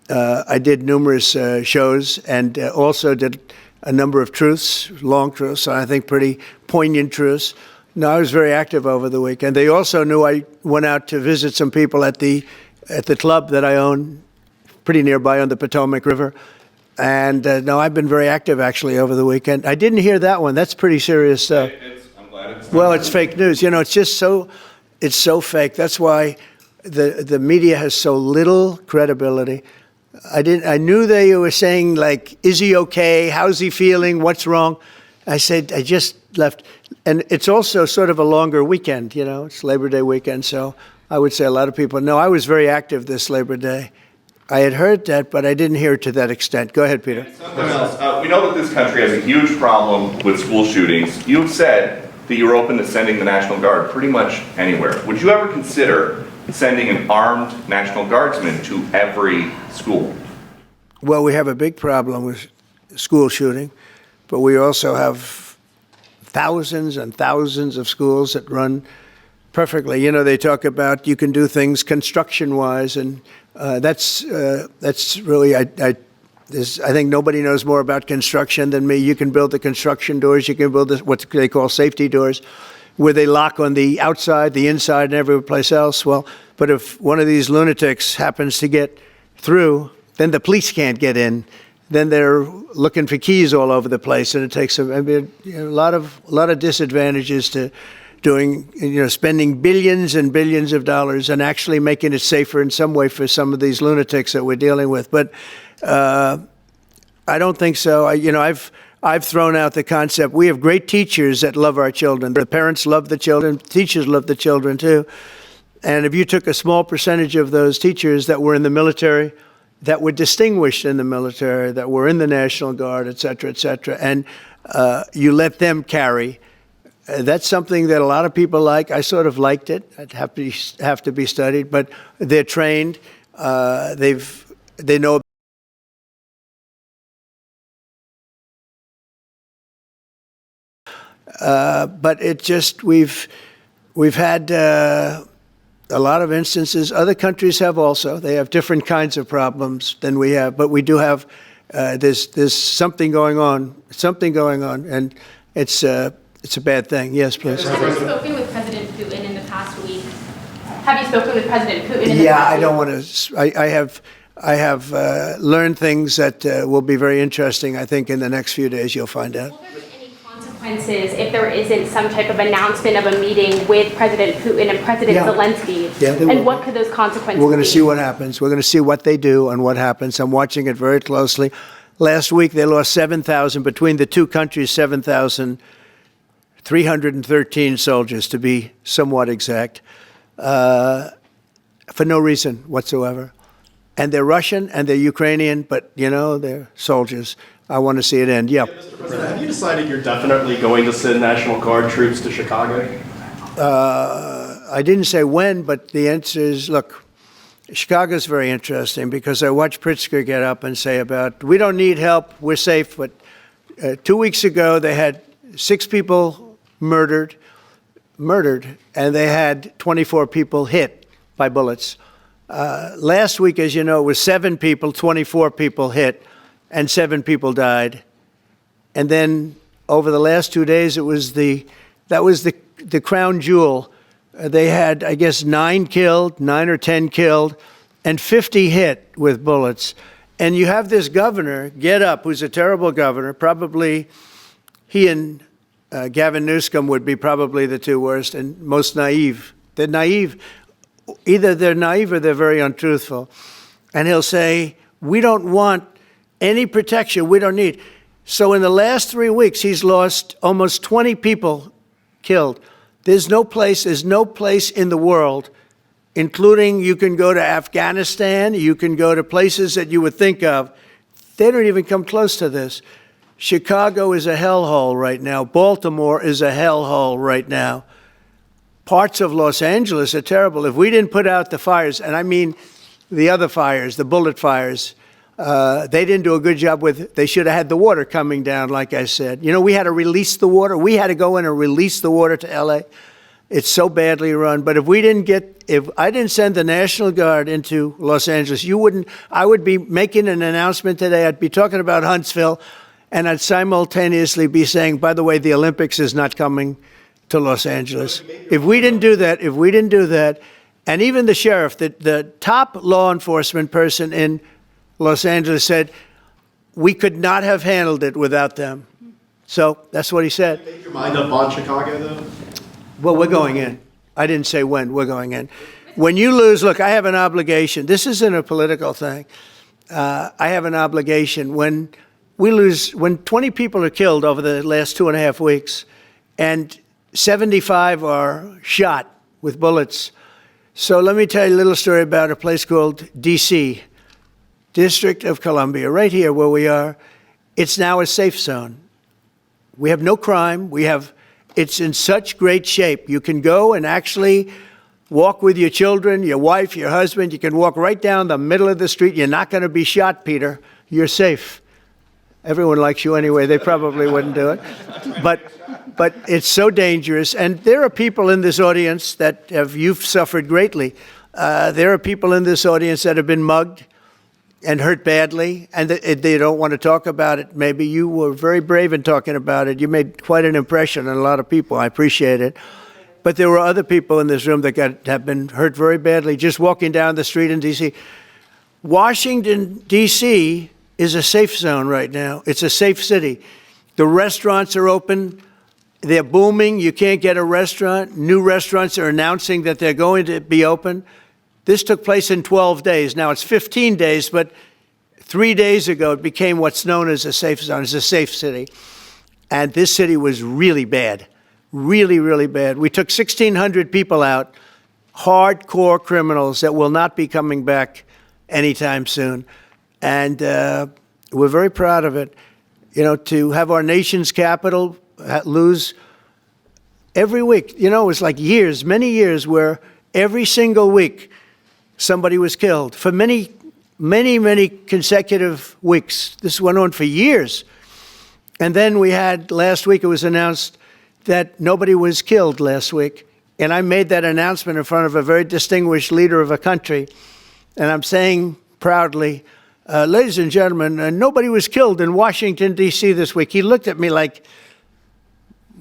I did numerous shows and also did a number of truths, long truths, and I think pretty poignant truths. No, I was very active over the weekend. They also knew I went out to visit some people at the club that I own, pretty nearby on the Potomac River. And no, I've been very active actually over the weekend. I didn't hear that one. That's pretty serious stuff. I'm glad it's well, it's fake news. You know, it's just it's so fake. That's why the media has so little credibility. I knew they were saying, like, is he okay? How's he feeling? What's wrong? I said, I just left. And it's also sort of a longer weekend, you know, it's Labor Day weekend. So I would say a lot of people know I was very active this Labor Day. I had heard that, but I didn't hear it to that extent. Go ahead, Peter. Something else. We know that this country has a huge problem with school shootings. You've said that you're open to sending the National Guard pretty much anywhere. Would you ever consider sending an armed National Guardsman to every school? Well, we have a big problem with school shooting, but we also have thousands and thousands of schools that run perfectly. You know, they talk about you can do things construction-wise, and that's really, I think nobody knows more about construction than me. You can build the construction doors. You can build what they call safety doors, where they lock on the outside, the inside, and every place else. Well, but if one of these lunatics happens to get through, then the police can't get in. Then they're looking for keys all over the place, and it takes a lot of disadvantages to doing, spending billions and billions of dollars and actually making it safer in some way for some of these lunatics that we're dealing with. But I don't think so. I've thrown out the concept. We have great teachers that love our children. The parents love the children. Teachers love the children too. And if you took a small percentage of those teachers that were in the military, that were distinguished in the military, that were in the National Guard, et cetera, and you let them carry. That's something that a lot of people like. I sort of liked it. It'd have to be studied, but they're trained. They know. But it just we've had a lot of instances. Other countries have also. They have different kinds of problems than we have, but we do have. There's something going on. And it's a bad thing. Yes, please. Have you spoken with President Putin in the past week? Have you spoken with President Putin in the past week? Yeah, I don't want to. I have learned things that will be very interesting. I think in the next few days you'll find out. Will there be any consequences if there isn't some type of announcement of a meeting with President Putin and President Zelensky? Yeah, and what could those consequences be? We're going to see what happens. We're going to see what they do and what happens. I'm watching it very closely. Last week they lost 7,000 between the two countries. 7,313 soldiers, to be somewhat exact, for no reason whatsoever. And they're Russian and they're Ukrainian, but, they're soldiers. I want to see it end. Yeah. Mr. President, have you decided you're definitely going to send National Guard troops to Chicago? I didn't say when, but the answer is, look, Chicago's very interesting because I watched Pritzker get up and say we don't need help, we're safe. But 2 weeks ago, they had 6 people murdered, and they had 24 people hit by bullets. Last week, as you know, it was 7 people, 24 people hit, and 7 people died. And then over the last 2 days, that was the crown jewel. They had, I guess, 9 or 10 killed, and 50 hit with bullets. And you have this governor get up, who's a terrible governor. Probably he and Gavin Newsom would be probably the 2 worst and most naive. They're naive. Either they're naive or they're very untruthful. And he'll say, we don't want any protection. We don't need. So in the last 3 weeks, he's lost almost 20 people killed. There's no place in the world, including you can go to Afghanistan, you can go to places that you would think of. They don't even come close to this. Chicago is a hellhole right now. Baltimore is a hellhole right now. Parts of Los Angeles are terrible. If we didn't put out the fires, and I mean the other fires, the bullet fires, they didn't do a good job with. They should have had the water coming down, like I said. We had to release the water. We had to go in and release the water to L.A. It's so badly run. But if I didn't send the National Guard into Los Angeles, I would be making an announcement today. I'd be talking about Huntsville, and I'd simultaneously be saying, by the way, the Olympics is not coming to Los Angeles. If we didn't do that, and even the sheriff, the top law enforcement person in Los Angeles said, we could not have handled it without them. So that's what he said. Make your mind up on Chicago, though? Well, we're going in. I didn't say when, we're going in. When you lose, look, I have an obligation. This isn't a political thing. I have an obligation. When we lose, when 20 people are killed over the last 2.5 weeks, and 75 are shot with bullets. So let me tell you a little story about a place called D.C., District of Columbia, right here where we are. It's now a safe zone. We have no crime. It's in such great shape. You can go and actually walk with your children, your wife, your husband. You can walk right down the middle of the street. You're not going to be shot, Peter. You're safe. Everyone likes you anyway. They probably wouldn't do it. But it's so dangerous. And there are people in this audience you've suffered greatly. There are people in this audience that have been mugged and hurt badly, and they don't want to talk about it. Maybe you were very brave in talking about it. You made quite an impression on a lot of people. I appreciate it. But there were other people in this room that have been hurt very badly just walking down the street in D.C. Washington, D.C. is a safe zone right now. It's a safe city. The restaurants are open. They're booming. You can't get a restaurant. New restaurants are announcing that they're going to be open. This took place in 12 days. Now it's 15 days, but 3 days ago it became what's known as a safe zone. It's a safe city. And this city was really bad, really, really bad. We took 1,600 people out, hardcore criminals that will not be coming back anytime soon. And we're very proud of it. You know, to have our nation's capital lose every week. You know, it was like years, many years, where every single week somebody was killed for many, many, many consecutive weeks. This went on for years. And then we had, last week it was announced that nobody was killed last week. And I made that announcement in front of a very distinguished leader of a country. And I'm saying proudly, ladies and gentlemen, nobody was killed in Washington, D.C. this week. He looked at me like,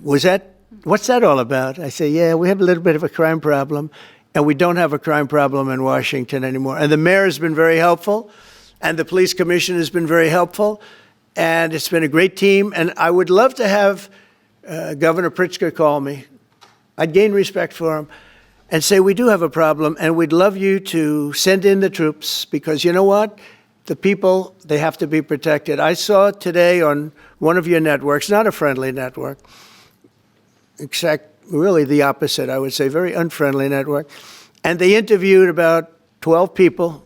what's that all about? I say, yeah, we have a little bit of a crime problem, and we don't have a crime problem in Washington anymore. And the mayor has been very helpful, and the police commission has been very helpful, and it's been a great team. And I would love to have Governor Pritzker call me. I'd gain respect for him and say, we do have a problem, and we'd love you to send in the troops, because you know what? The people, they have to be protected. I saw today on one of your networks, not a friendly network, really the opposite, I would say, very unfriendly network. And they interviewed about 12 people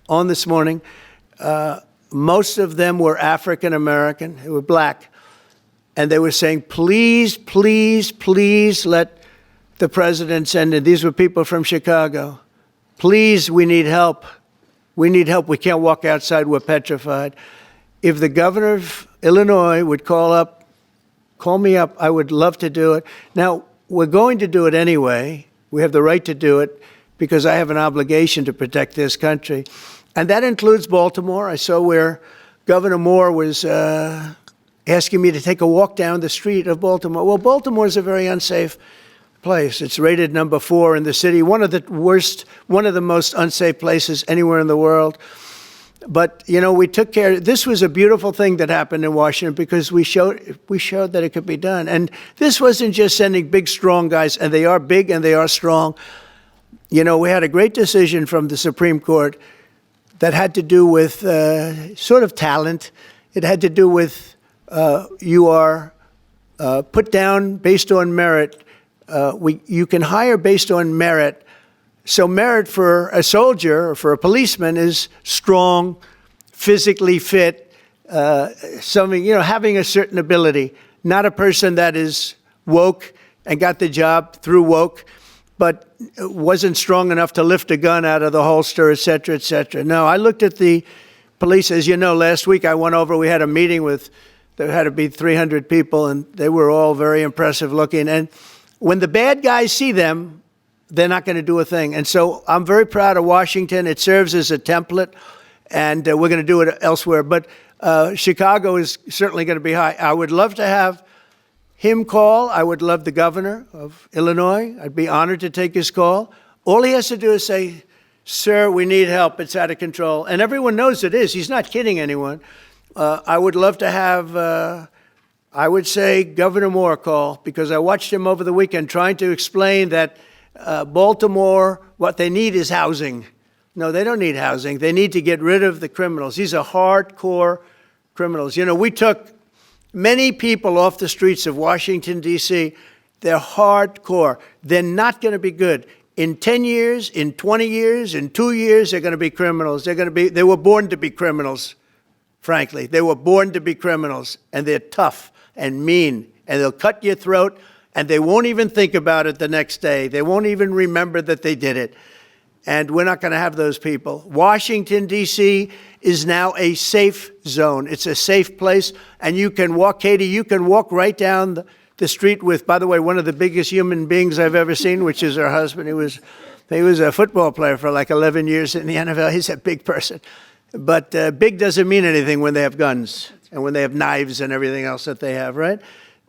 on this morning. Most of them were African American, they were black. And they were saying, please, please, please let the president send in. These were people from Chicago. Please, we need help. We need help. We can't walk outside. We're petrified. If the governor of Illinois would call me up, I would love to do it. Now, we're going to do it anyway. We have the right to do it because I have an obligation to protect this country. And that includes Baltimore. I saw where Governor Moore was asking me to take a walk down the street of Baltimore. Well, Baltimore is a very unsafe place. It's rated number 4 in the city, one of the most unsafe places anywhere in the world. But, you know, we took care. This was a beautiful thing that happened in Washington because we showed that it could be done. And this wasn't just sending big, strong guys, and they are big and they are strong. You know, we had a great decision from the Supreme Court that had to do with sort of talent. It had to do with you are put down based on merit. You can hire based on merit. So merit for a soldier or for a policeman is strong, physically fit, having a certain ability, not a person that is woke and got the job through woke, but wasn't strong enough to lift a gun out of the holster, et cetera, et cetera. No, I looked at the police. As you know, last week I went over, we had a meeting there had to be 300 people, and they were all very impressive looking. And when the bad guys see them, they're not going to do a thing. And so I'm very proud of Washington. It serves as a template, and we're going to do it elsewhere. But Chicago is certainly going to be high. I would love to have him call. I would love the governor of Illinois. I'd be honored to take his call. All he has to do is say, sir, we need help. It's out of control. And everyone knows it is. He's not kidding anyone. I would love to have, I would say, Governor Moore call, because I watched him over the weekend trying to explain that Baltimore, what they need is housing. No, they don't need housing. They need to get rid of the criminals. These are hardcore criminals. You know, we took many people off the streets of Washington, D.C. They're hardcore. They're not going to be good. In 10 years, in 20 years, in 2 years, they're going to be criminals. They were born to be criminals, frankly. They were born to be criminals, and they're tough and mean, and they'll cut your throat, and they won't even think about it the next day. They won't even remember that they did it. And we're not going to have those people. Washington, D.C. is now a safe zone. It's a safe place. And you can walk, Katie, you can walk right down the street with, by the way, one of the biggest human beings I've ever seen, which is her husband. He was a football player for like 11 years in the NFL. He's a big person. But big doesn't mean anything when they have guns and when they have knives and everything else that they have, right?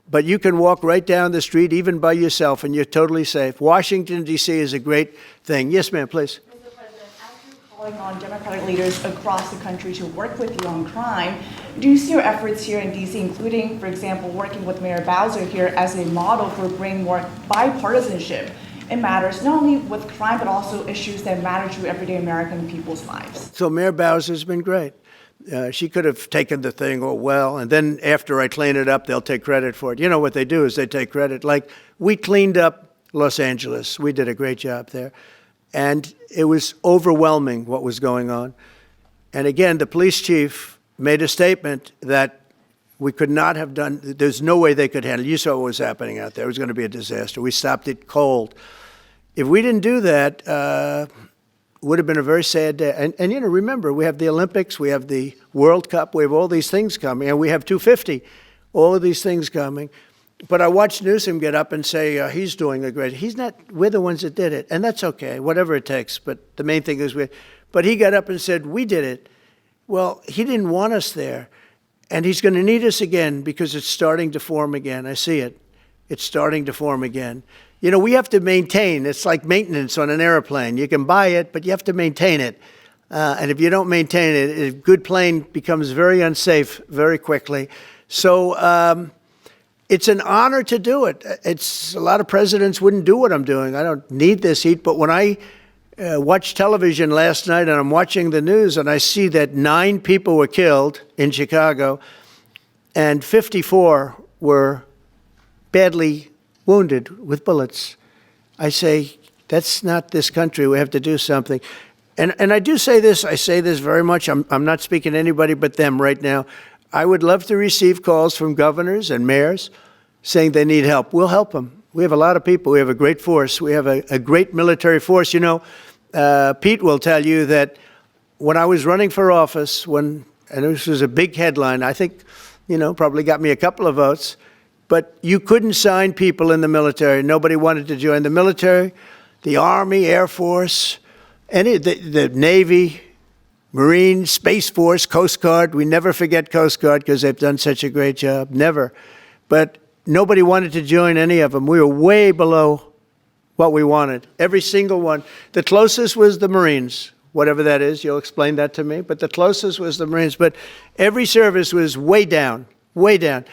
But you can walk right down the street, even by yourself, and you're totally safe. Washington, D.C. is a great thing. Yes, ma'am, please. Mr. President, as you're calling on Democratic leaders across the country to work with you on crime, do you see your efforts here in D.C., including, for example, working with Mayor Bowser here as a model for bringing more bipartisanship in matters not only with crime, but also issues that matter to everyday American people's lives? So Mayor Bowser's been great. She could have taken the thing, oh, well, and then after I clean it up, they'll take credit for it. You know what they do is they take credit. Like, we cleaned up Los Angeles. We did a great job there. And it was overwhelming what was going on. And again, the police chief made a statement that we could not have done, there's no way they could handle it. You saw what was happening out there. It was going to be a disaster. We stopped it cold. If we didn't do that, would have been a very sad day. And, you know, remember, we have the Olympics, we have the World Cup, we have all these things coming, and we have 250, all of these things coming. But I watched Newsom get up and say he's doing a great, he's not, we're the ones that did it, and that's okay, whatever it takes. But the main thing is, but he got up and said, we did it. Well, he didn't want us there, and he's going to need us again because it's starting to form again. I see it. It's starting to form again. You know, we have to maintain. It's like maintenance on an airplane. You can buy it, but you have to maintain it. And if you don't maintain it, a good plane becomes very unsafe very quickly. So it's an honor to do it. It's a lot of presidents wouldn't do what I'm doing. I don't need this heat. But when I watched television last night and I'm watching the news and I see that 9 people were killed in Chicago and 54 were badly wounded with bullets, I say, that's not this country. We have to do something. And I do say this, I say this very much. I'm not speaking to anybody but them right now. I would love to receive calls from governors and mayors saying they need help. We'll help them. We have a lot of people. We have a great force. We have a great military force. You know, Pete will tell you that when I was running for office, and this was a big headline, I think, you know, probably got me a couple of votes, but you couldn't sign people in the military. Nobody wanted to join the military, the Army, Air Force, the Navy, Marines, Space Force, Coast Guard. We never forget Coast Guard because they've done such a great job. Never. But nobody wanted to join any of them. We were way below what we wanted. Every single one. The closest was the Marines, whatever that is. You'll explain that to me. But the closest was the Marines. But every service was way down, way down.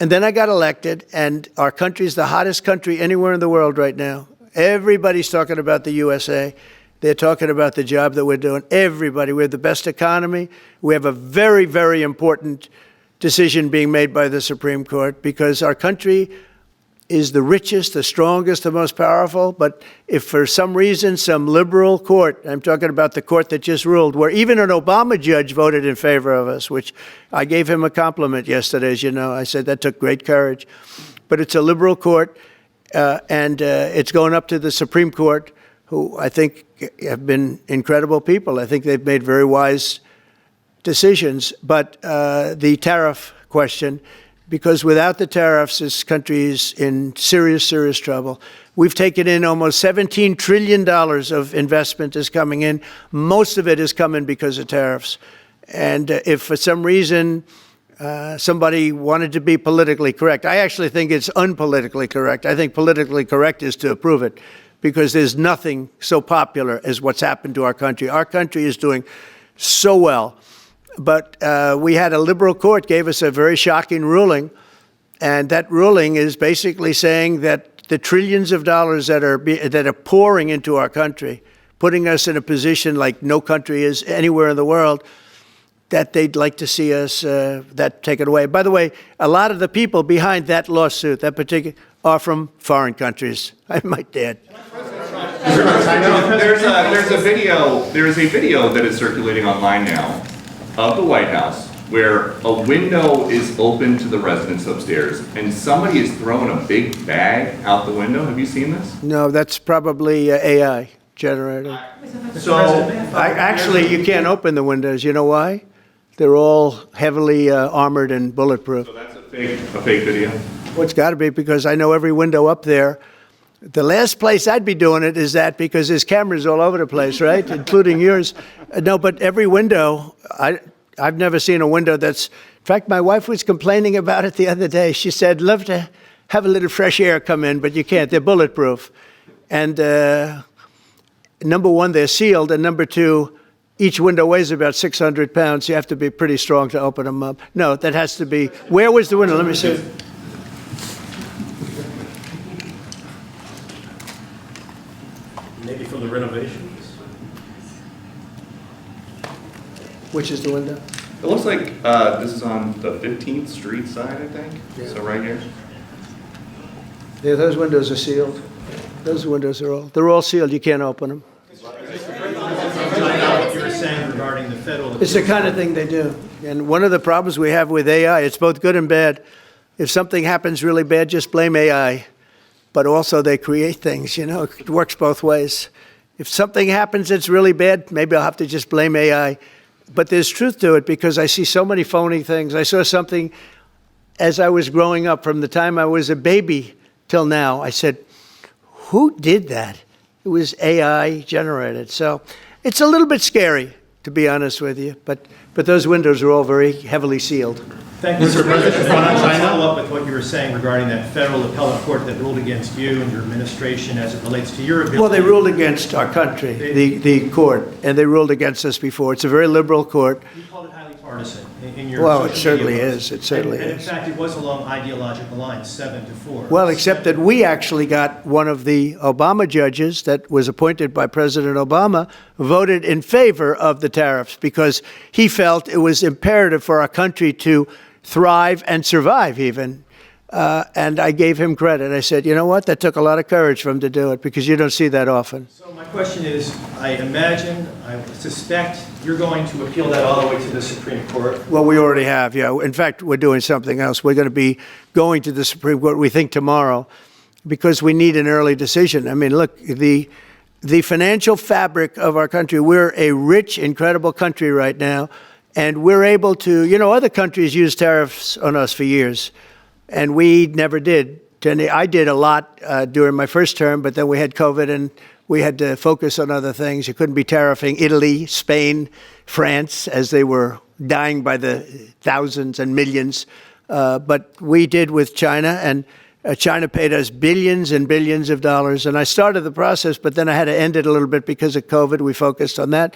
And then I got elected, and our country's the hottest country anywhere in the world right now. Everybody's talking about the USA. They're talking about the job that we're doing. Everybody. We have the best economy. We have a very, very important decision being made by the Supreme Court because our country is the richest, the strongest, the most powerful. But if for some reason some liberal court, I'm talking about the court that just ruled, where even an Obama judge voted in favor of us, which I gave him a compliment yesterday, as you know. I said that took great courage. But it's a liberal court, and it's going up to the Supreme Court, who I think have been incredible people. I think they've made very wise decisions. But the tariff question, because without the tariffs, this country is in serious, serious trouble. We've taken in almost $17 trillion of investment is coming in. Most of it is coming because of tariffs. And if for some reason somebody wanted to be politically correct, I actually think it's unpolitically correct. I think politically correct is to approve it, because there's nothing so popular as what's happened to our country. Our country is doing so well. But we had a liberal court gave us a very shocking ruling, and that ruling is basically saying that the trillions of dollars that are pouring into our country, putting us in a position like no country is anywhere in the world, that they'd like to see us that taken away. By the way, a lot of the people behind that lawsuit, that particular, are from foreign countries, I might add. There's a video that is circulating online now of the White House where a window is open to the residents upstairs and somebody is throwing a big bag out the window. Have you seen this? No, that's probably AI generated. Actually, you can't open the windows. You know why? They're all heavily armored and bulletproof. So that's a fake video? Well, it's got to be, because I know every window up there. The last place I'd be doing it is that, because there's cameras all over the place, right? Including yours. No, but every window, I've never seen a window that's, in fact, my wife was complaining about it the other day. She said, love to have a little fresh air come in, but you can't. They're bulletproof. And number one, they're sealed. And number two, each window weighs about 600 pounds. You have to be pretty strong to open them up. No, that has to be, where was the window? Let me see. Maybe from the renovations? Which is the window? It looks like this is on the 15th Street side, I think. Yeah. So right here. Yeah, those windows are sealed. Those windows they're all sealed. You can't open them. What you were saying regarding the federal. It's the kind of thing they do. And one of the problems we have with AI, it's both good and bad. If something happens really bad, just blame AI. But also they create things, you know, it works both ways. If something happens that's really bad, maybe I'll have to just blame AI. But there's truth to it, because I see so many phony things. I saw something as I was growing up, from the time I was a baby till now. I said, who did that? It was AI generated. So it's a little bit scary, to be honest with you. But those windows are all very heavily sealed. Thank you, Mr. President. I want to follow up with what you were saying regarding that federal appellate court that ruled against you and your administration as it relates to your ability. Well, they ruled against our country, the court, and they ruled against us before. It's a very liberal court. You called it highly partisan in your Well, it social certainly media posts. is. It certainly and in is. fact, it was along ideological lines, 7-4. Well, except that we actually got one of the Obama judges that was appointed by President Obama voted in favor of the tariffs, because he felt it was imperative for our country to thrive and survive even. And I gave him credit. I said, you know what? That took a lot of courage for him to do it, because you don't see that often. So my question is, I suspect you're going to appeal that all the way to the Supreme Court. Well, we already have, yeah. In fact, we're doing something else. We're going to be going to the Supreme Court, we think, tomorrow, because we need an early decision. I mean, look, the financial fabric of our country, we're a rich, incredible country right now, and we're able to, you know, other countries use tariffs on us for years, and we never did. I did a lot during my first term, but then we had COVID and we had to focus on other things. You couldn't be tariffing Italy, Spain, France, as they were dying by the thousands and millions. But we did with China, and China paid us billions and billions of dollars. And I started the process, but then I had to end it a little bit because of COVID. We focused on that.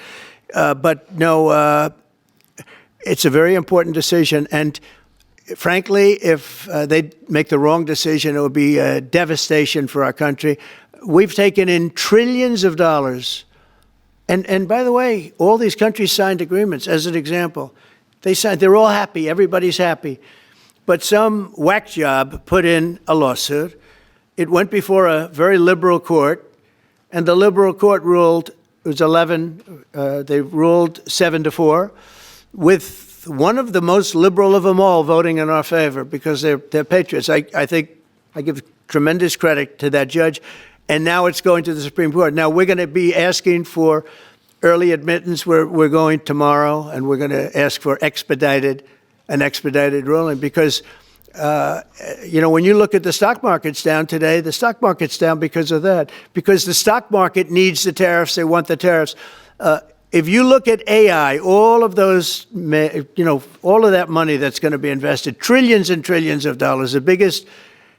But no, it's a very important decision. And frankly, if they make the wrong decision, it would be a devastation for our country. We've taken in trillions of dollars. And by the way, all these countries signed agreements, as an example. They're all happy. Everybody's happy. But some whack job put in a lawsuit. It went before a very liberal court, and the liberal court ruled, it was 11, they ruled 7-4, with one of the most liberal of them all voting in our favor, because they're patriots. I think I give tremendous credit to that judge. And now it's going to the Supreme Court. Now we're going to be asking for early admittance. We're going tomorrow, and we're going to ask for an expedited ruling, because When you look at the stock market's down today, the stock market's down because of that, because the stock market needs the tariffs. They want the tariffs. If you look at AI, all of those, all of that money that's going to be invested, trillions and trillions of dollars, the biggest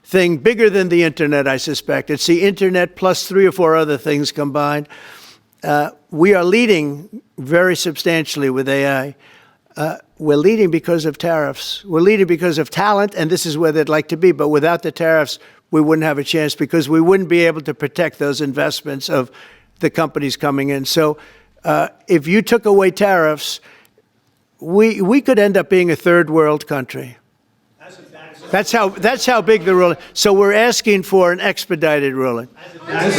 thing, bigger than the internet, I suspect. It's the internet plus 3 or 4 other things combined. We are leading very substantially with AI. We're leading because of tariffs. We're leading because of talent, and this is where they'd like to be. But without the tariffs, we wouldn't have a chance because we wouldn't be able to protect those investments of the companies coming in. So if you took away tariffs, we could end up being a third world country. That's how big the ruling. So we're asking for an expedited ruling. As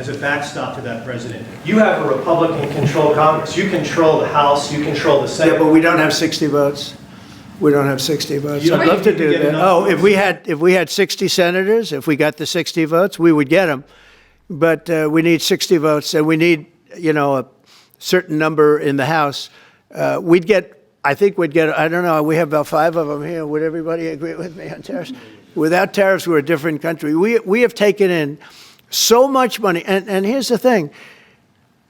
a backstop to that president, you have a Republican-controlled Congress. You control the House. You control the Senate. Yeah, but we don't have 60 votes. We don't have 60 votes. I'd love to do that. Oh, if we had 60 senators, if we got the 60 votes, we would get them. But we need 60 votes, and we need a certain number in the House. I think we'd get, I don't know, we have about 5 of them here. Would everybody agree with me on tariffs? Without tariffs, we're a different country. We have taken in so much money. And here's the thing.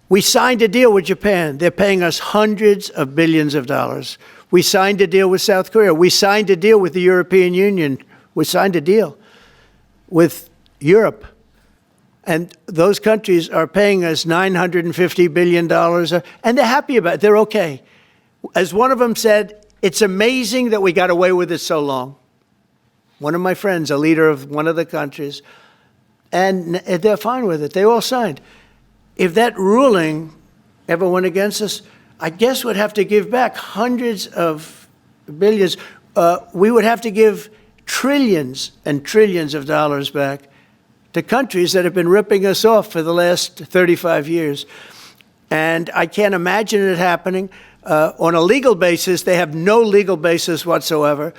We signed a deal with Japan. They're paying us hundreds of billions of dollars. We signed a deal with South Korea. We signed a deal with the European Union. We signed a deal with Europe. And those countries are paying us $950 billion. And they're happy about it. They're okay. As one of them said, it's amazing that we got away with it so long. One of my friends, a leader of one of the countries, and they're fine with it. They all signed. If that ruling ever went against us, I guess we'd have to give back hundreds of billions. We would have to give trillions and trillions of dollars back to countries that have been ripping us off for the last 35 years. And I can't imagine it happening. On a legal basis, they have no legal basis whatsoever.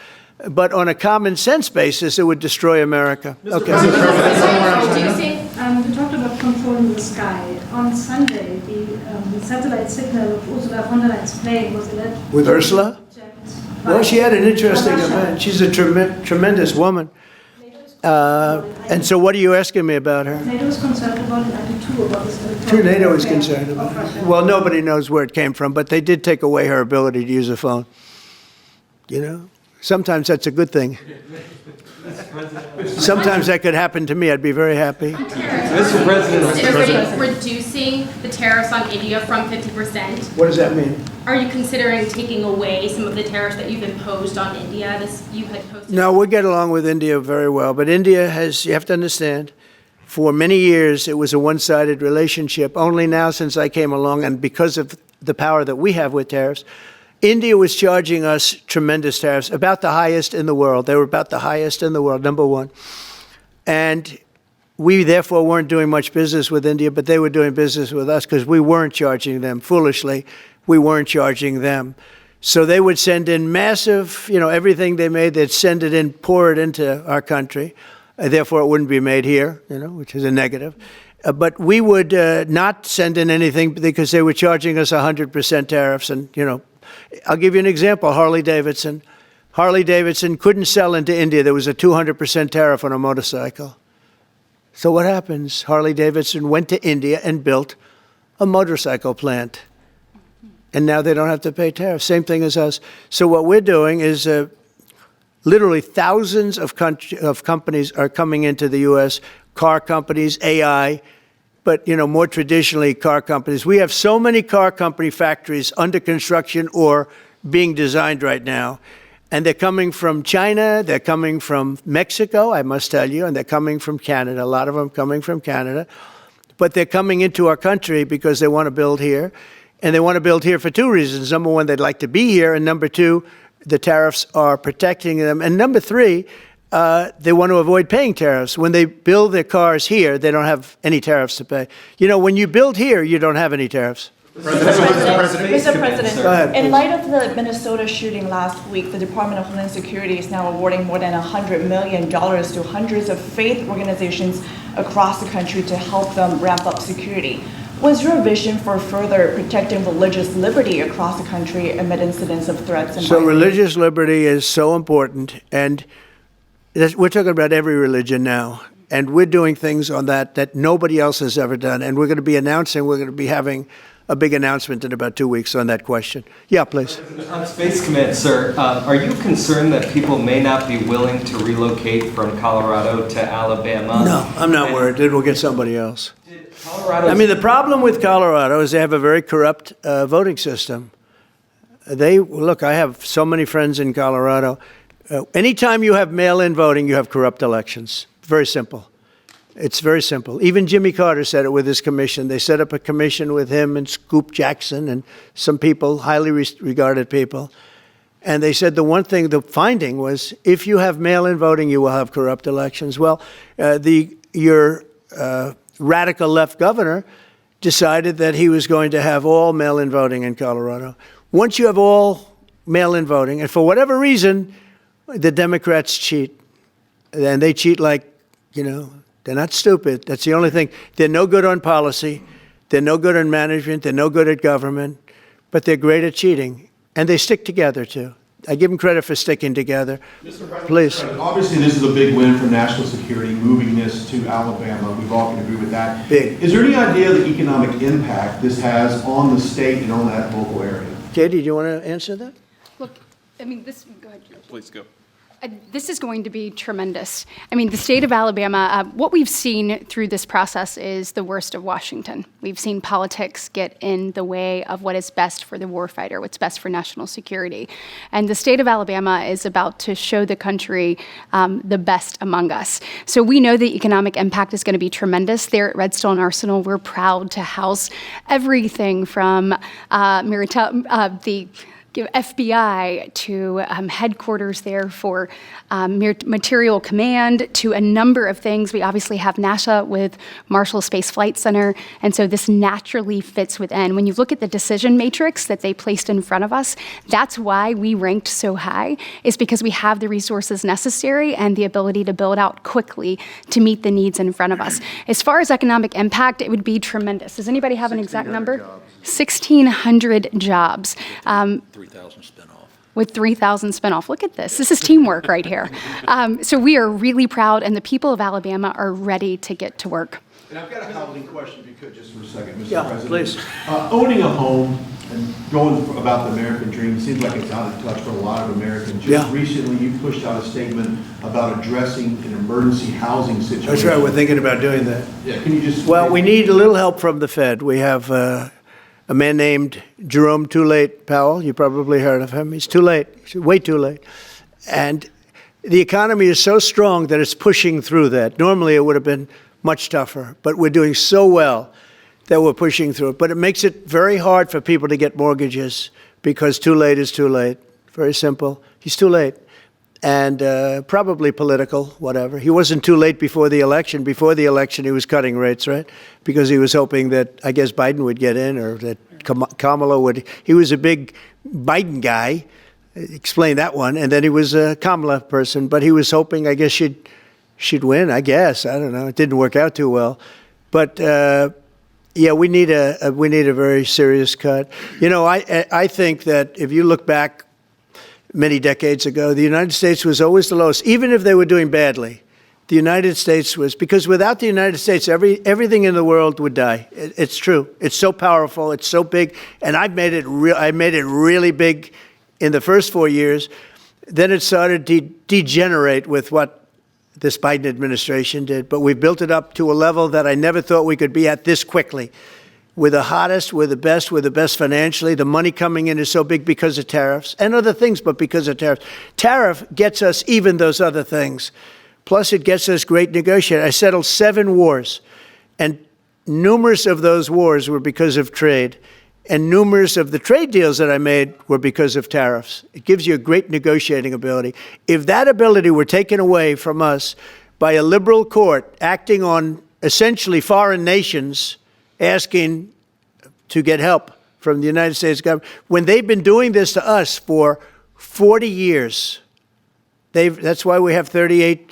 But on a common sense basis, it would destroy America. Okay. You talked about controlling the sky. On Sunday, the satellite signal of Ursula von der Leyen's plane was alleged. With Ursula? Well, she had an interesting event. She's a tremendous woman. And so what are you asking me about her? NATO is concerned about it, about this. Sure, NATO is concerned about it. Well, nobody knows where it came from, but they did take away her ability to use a phone. Sometimes that's a good thing. Sometimes that could happen to me. I'd be very happy. Mr. President, reducing the tariffs on India from 50%. What does that mean? Are you considering taking away some of the tariffs that you've imposed on India? No, we get along with India very well. But India has, you have to understand, for many years it was a one-sided relationship. Only now since I came along, and because of the power that we have with tariffs, India was charging us tremendous tariffs, about the highest in the world. They were about the highest in the world, number one. And we therefore weren't doing much business with India, but they were doing business with us because we weren't charging them. Foolishly, we weren't charging them. So they would send in massive, everything they made, they'd send it in, pour it into our country. Therefore, it wouldn't be made here, which is a negative. But we would not send in anything because they were charging us 100% tariffs. And, I'll give you an example, Harley Davidson. Harley Davidson couldn't sell into India. There was a 200% tariff on a motorcycle. So what happens? Harley Davidson went to India and built a motorcycle plant. And now they don't have to pay tariffs. Same thing as us. So what we're doing is literally thousands of companies are coming into the U.S., car companies, AI, but, more traditionally, car companies. We have so many car company factories under construction or being designed right now. And they're coming from China, they're coming from Mexico, I must tell you, and they're coming from Canada, a lot of them coming from Canada. But they're coming into our country because they want to build here. And they want to build here for 2 reasons. Number one, they'd like to be here. And number 2, the tariffs are protecting them. And number 3, they want to avoid paying tariffs. When they build their cars here, they don't have any tariffs to pay. When you build here, you don't have any tariffs. Mr. President, Go ahead, in light of the Minnesota shooting last week, the Department of Homeland Security is now awarding more than $100 million to hundreds of faith organizations across the country to help them ramp up security. What's your vision for further protecting religious liberty across the country amid incidents of threats and So violence? religious liberty is so important, and we're talking about every religion now, and we're doing things on that nobody else has ever done, and we're going to be having a big announcement in about 2 weeks on that question. Yeah, please. On Space Command, sir, are you concerned that people may not be willing to relocate from Colorado to Alabama? No, I'm not worried. Then we'll get somebody else. Colorado. I mean, the problem with Colorado is they have a very corrupt voting system. Look, I have so many friends in Colorado. Anytime you have mail-in voting, you have corrupt elections. Very simple. It's very simple. Even Jimmy Carter said it with his commission. They set up a commission with him and Scoop Jackson and some people, highly regarded people. And they said the finding was, if you have mail-in voting, you will have corrupt elections. Well, your radical left governor decided that he was going to have all mail-in voting in Colorado. Once you have all mail-in voting, and for whatever reason, the Democrats cheat. And they cheat like, they're not stupid. That's the only thing. They're no good on policy. They're no good on management. They're no good at government. But they're great at cheating. And they stick together, too. I give them credit for sticking together. Mr. President, please. Obviously, this is a big win for national security, moving this to Alabama. We've all can agree with that. Big. Is there any idea of the economic impact this has on the state and on that local area? Katie, do you want to answer that? Look, I mean, go ahead. Please go. This is going to be tremendous. I mean, the state of Alabama, what we've seen through this process is the worst of Washington. We've seen politics get in the way of what is best for the warfighter, what's best for national security. And the state of Alabama is about to show the country the best among us. So we know the economic impact is going to be tremendous. There at Redstone Arsenal, we're proud to house everything from the FBI to headquarters there for material command to a number of things. We obviously have NASA with Marshall Space Flight Center, and so this naturally fits within. When you look at the decision matrix that they placed in front of us, that's why we ranked so high, is because we have the resources necessary and the ability to build out quickly to meet the needs in front of us. As far as economic impact, it would be tremendous. Does anybody have an exact number? 1,600 jobs. 3,000 spinoff. With 3,000 spinoff. Look at this. This is teamwork right here. So we are really proud, and the people of Alabama are ready to get to work. And I've got a housing question, if you could, just for a second, Mr. Yeah, President. please. Owning a home and going about the American dream seems like it's out of touch for a lot of Americans. Just recently, you pushed out a statement about addressing an emergency housing situation. That's right. We're thinking about doing that. Yeah, can you just... Well, we need a little help from the Fed. We have a man named Jerome Too Late Powell. You probably heard of him. He's too late. He's way too late. And the economy is so strong that it's pushing through that. Normally, it would have been much tougher. But we're doing so well that we're pushing through it. But it makes it very hard for people to get mortgages because too late is too late. Very simple. He's too late. And probably political, whatever. He wasn't too late before the election. Before the election, he was cutting rates, right? Because he was hoping that, I guess, Biden would get in or that Kamala would. He was a big Biden guy. Explain that one. And then he was a Kamala person. But he was hoping, I guess, she'd win, I guess. I don't know. It didn't work out too well. But, yeah, we need a very serious cut. You know, I think that if you look back many decades ago, the United States was always the lowest, even if they were doing badly. The United States was, because without the United States, everything in the world would die. It's true. It's so powerful. It's so big. And I made it really big in the first 4 years. Then it started to degenerate with what this Biden administration did. But we've built it up to a level that I never thought we could be at this quickly. We're the hottest, we're the best financially. The money coming in is so big because of tariffs and other things, but because of tariffs. Tariff gets us even those other things. Plus, it gets us great negotiators. I settled 7 wars, and numerous of those wars were because of trade. And numerous of the trade deals that I made were because of tariffs. It gives you a great negotiating ability. If that ability were taken away from us by a liberal court acting on essentially foreign nations, asking to get help from the United States government, when they've been doing this to us for 40 years. That's why we have $38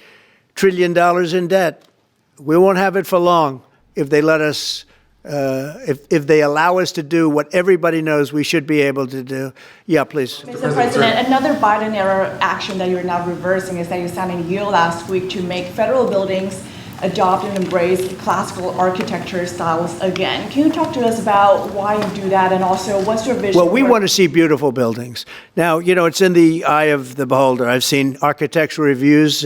trillion in debt. We won't have it for long if they let us if they allow us to do what everybody knows we should be able to do. Yeah, please. Mr. President, another Biden-era action that you're now reversing is that you signed a deal last week to make federal buildings adopt and embrace classical architecture styles again. Can you talk to us about why you do that, and also what's your vision? Well, we want to see beautiful buildings. Now, you know, it's in the eye of the beholder. I've seen architectural reviews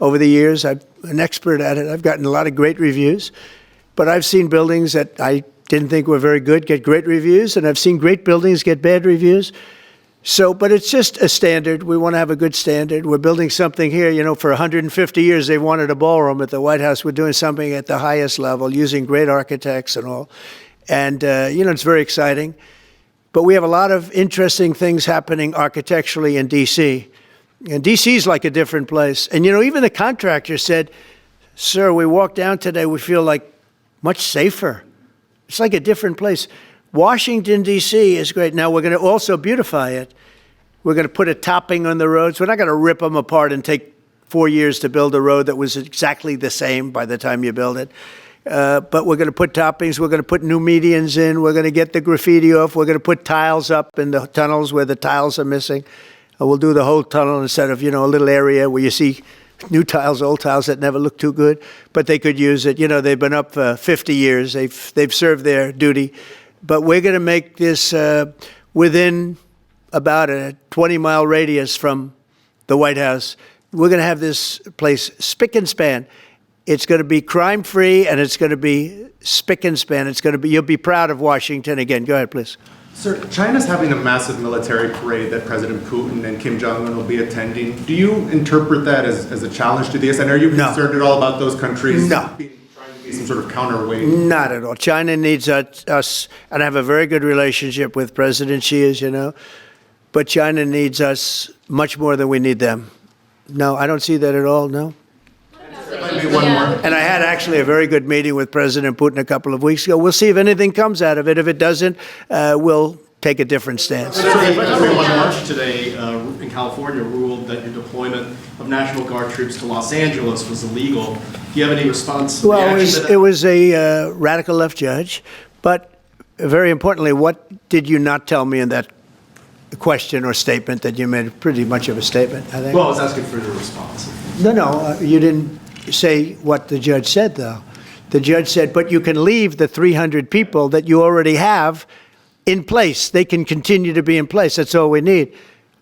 over the years. I'm an expert at it. I've gotten a lot of great reviews. But I've seen buildings that I didn't think were very good get great reviews, and I've seen great buildings get bad reviews. So, but it's just a standard. We want to have a good standard. We're building something here, you know, for 150 years they wanted a ballroom at the White House. We're doing something at the highest level, using great architects and all. And, you know, it's very exciting. But we have a lot of interesting things happening architecturally in D.C. And D.C. is like a different place. And, you know, even the contractor said, sir, we walked down today, we feel like much safer. It's like a different place. Washington, D.C. is great. Now, we're going to also beautify it. We're going to put a topping on the roads. We're not going to rip them apart and take 4 years to build a road that was exactly the same by the time you build it. But we're going to put toppings. We're going to put new medians in. We're going to get the graffiti off. We're going to put tiles up in the tunnels where the tiles are missing. We'll do the whole tunnel instead of, you know, a little area where you see new tiles, old tiles that never look too good, but they could use it. You know, they've been up for 50 years. They've served their duty. But we're going to make this within about a 20-mile radius from the White House. We're going to have this place spick and span. It's going to be crime-free, and it's going to be spick and span. It's going to be, you'll be proud of Washington again. Go ahead, please. Sir, China's having a massive military parade that President Putin and Kim Jong-un will be attending. Do you interpret that as a challenge to this? And are you concerned at all about those countries trying to be some sort of counterweight? Not at all. China needs us, and I have a very good relationship with President Xi, as you know, but China needs us much more than we need them. No, I don't see that at all, no. Maybe one more. And I had actually a very good meeting with President Putin a couple of weeks ago. We'll see if anything comes out of it. If it doesn't, we'll take a different stance. One March today in California ruled that your deployment of National Guard troops to Los Angeles was illegal. Do you have any response? Well, it was a radical left judge. But very importantly, what did you not tell me in that question or statement that you made? Pretty much of a statement, I think. Well, I was asking for your response. No, you didn't say what the judge said, though. The judge said, but you can leave the 300 people that you already have in place. They can continue to be in place. That's all we need.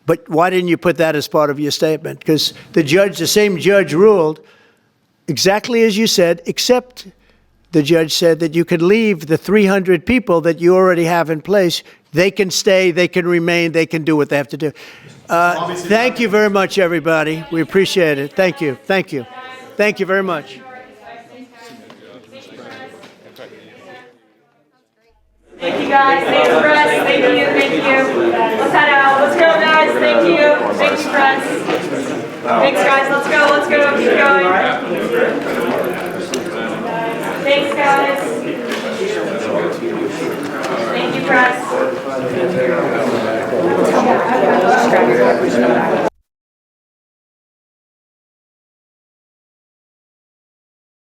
But why didn't you put that as part of your statement? Because the same judge ruled exactly as you said, except the judge said that you can leave the 300 people that you already have in place. They can stay, they can remain, they can do what they have to do. Thank you very much, everybody. We appreciate it. Thank you. Thank you. Thank you very much. Thank you, guys. Thank you, press. Thank you. Thank you. Let's head out. Let's go, guys. Thank you. Thank you, press. Thanks, guys. Let's go. Let's go. Keep going. Thanks, guys. Thank you, press.